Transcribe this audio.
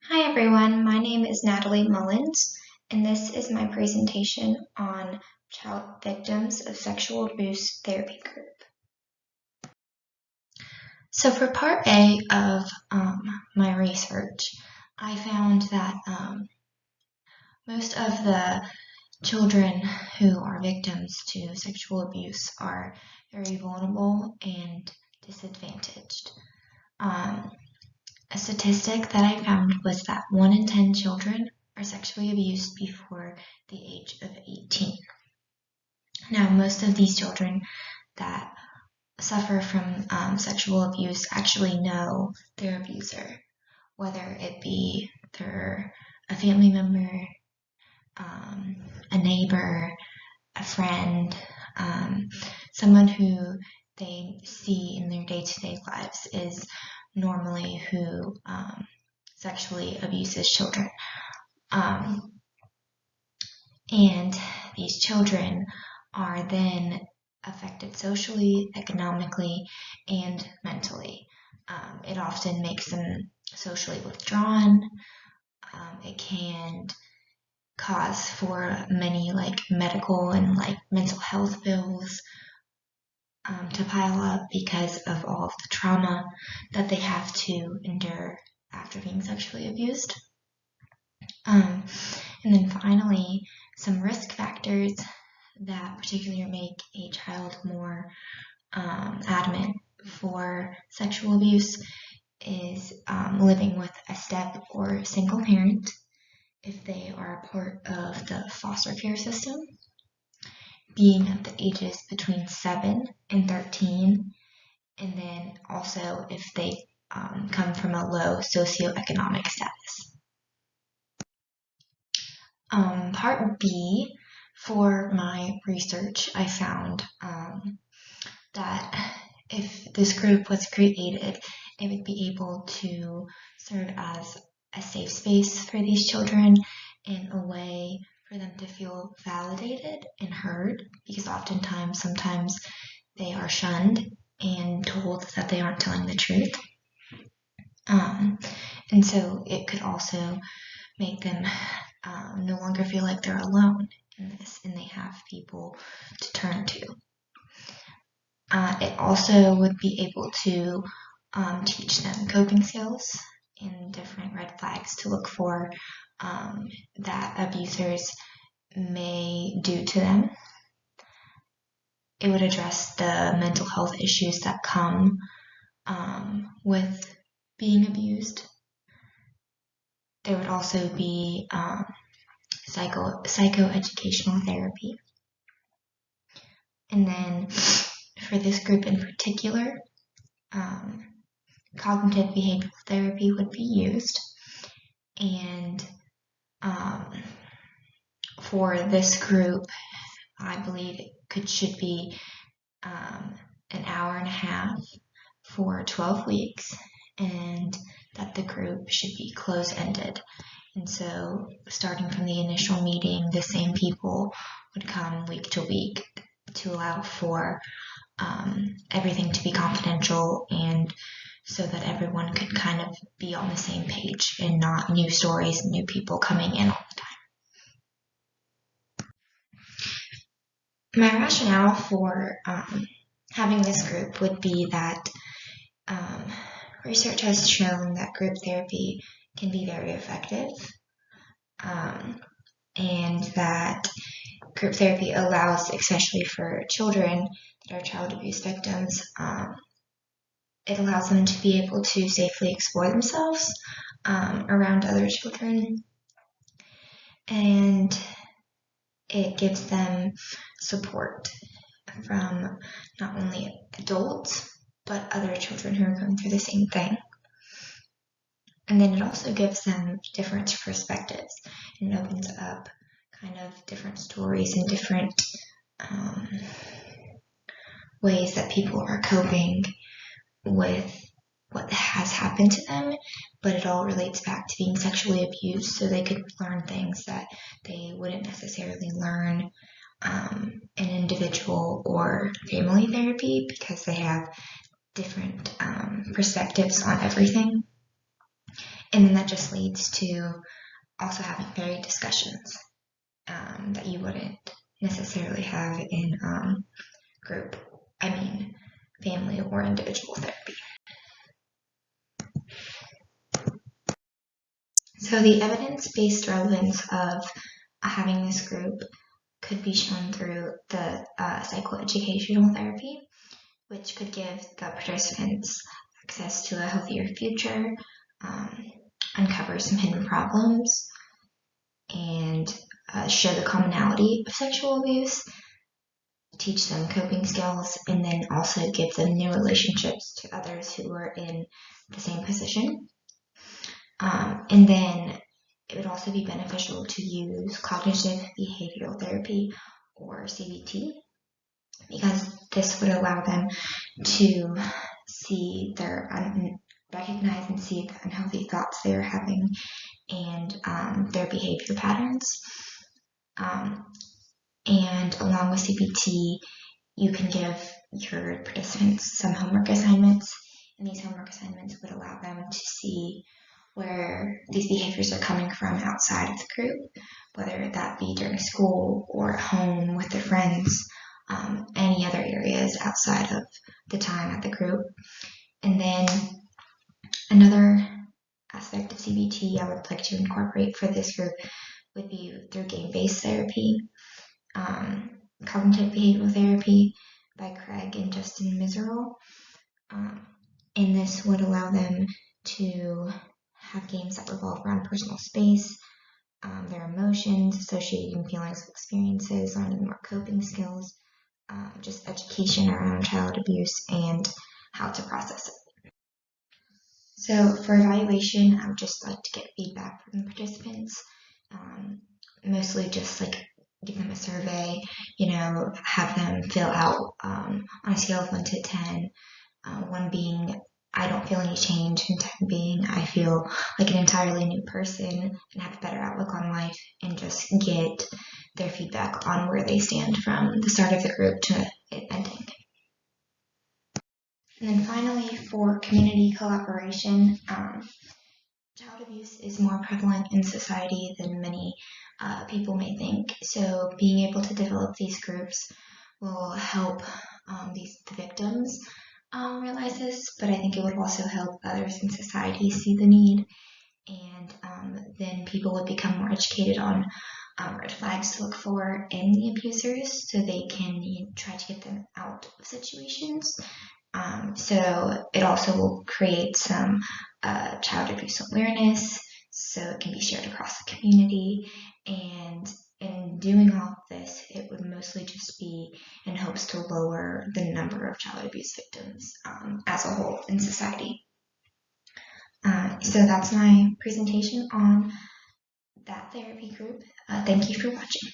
Hi everyone, my name is Natalie Mullins, and this is my presentation on child victims of sexual abuse therapy group. So for part A of my research, I found that most of the children who are victims to sexual abuse are very vulnerable and disadvantaged. A statistic that I found was that 1 in 10 children are sexually abused before the age of 18. Now, most of these children that suffer from sexual abuse actually know their abuser, whether it be a family member, a neighbor, a friend, someone who they see in their day-to-day lives is normally who sexually abuses children. And these children are then affected socially, economically, and mentally. It often makes them socially withdrawn. It can cause for many medical and mental health bills to pile up because of all of the trauma that they have to endure after being sexually abused. And then finally, some risk factors that particularly make a child more adamant for sexual abuse is living with a step or single parent if they are a part of the foster care system, being at the ages between 7 and 13, and then also if they come from a low socioeconomic status. Part B, for my research, I found that if this group was created, it would be able to serve as a safe space for these children in a way for them to feel validated and heard, because sometimes they are shunned and told that they aren't telling the truth. And so it could also make them no longer feel like they're alone in this and they have people to turn to. It also would be able to teach them coping skills and different red flags to look for that abusers may do to them. It would address the mental health issues that come with being abused. There would also be psychoeducational therapy. And then for this group in particular, cognitive behavioral therapy would be used. And for this group, I believe it should be an hour and a half for 12 weeks, and that the group should be close-ended. And so starting from the initial meeting, the same people would come week to week to allow for everything to be confidential and so that everyone could kind of be on the same page and not new stories and new people coming in all the time. My rationale for having this group would be that research has shown that group therapy can be very effective, and that group therapy allows, especially for children that are child abuse victims, it allows them to be able to safely explore themselves around other children, and it gives them support from not only adults but other children who are going through the same thing. And then it also gives them different perspectives and opens up kind of different stories and different ways that people are coping with what has happened to them, but it all relates back to being sexually abused, so they could learn things that they wouldn't necessarily learn in individual or family therapy because they have different perspectives on everything. And then that just leads to also having varied discussions that you wouldn't necessarily have in family or individual therapy. So the evidence-based relevance of having this group could be shown through the psychoeducational therapy, which could give the participants access to a healthier future, uncover some hidden problems, and show the commonality of sexual abuse, teach them coping skills, and then also give them new relationships to others who are in the same position. And then it would also be beneficial to use cognitive behavioral therapy, or CBT, because this would allow them to recognize and see the unhealthy thoughts they're having and their behavior patterns. And along with CBT, you can give your participants some homework assignments, and these homework assignments would allow them to see where these behaviors are coming from outside of the group, whether that be during school or at home with their friends, any other areas outside of the time at the group. And then another aspect of CBT I would like to incorporate for this group would be through game-based therapy, cognitive behavioral therapy by Craig and Justin Miserl. And this would allow them to have games that revolve around personal space, their emotions, associating feelings with experiences, learning more coping skills, just education around child abuse and how to process it. So for evaluation, I would just like to get feedback from the participants, mostly just like give them a survey, have them fill out on a scale of 1 to 10, 1 being I don't feel any change, and 10 being I feel like an entirely new person and have a better outlook on life, and just get their feedback on where they stand from the start of the group to it ending. And then finally, for community collaboration, child abuse is more prevalent in society than many people may think. So being able to develop these groups will help the victims realize this, but I think it would also help others in society see the need, and then people would become more educated on red flags to look for in the abusers, so they can try to get them out of situations. So it also will create some child abuse awareness, so it can be shared across the community. And in doing all of this, it would mostly just be in hopes to lower the number of child abuse victims as a whole in society. So that's my presentation on that therapy group. Thank you for watching.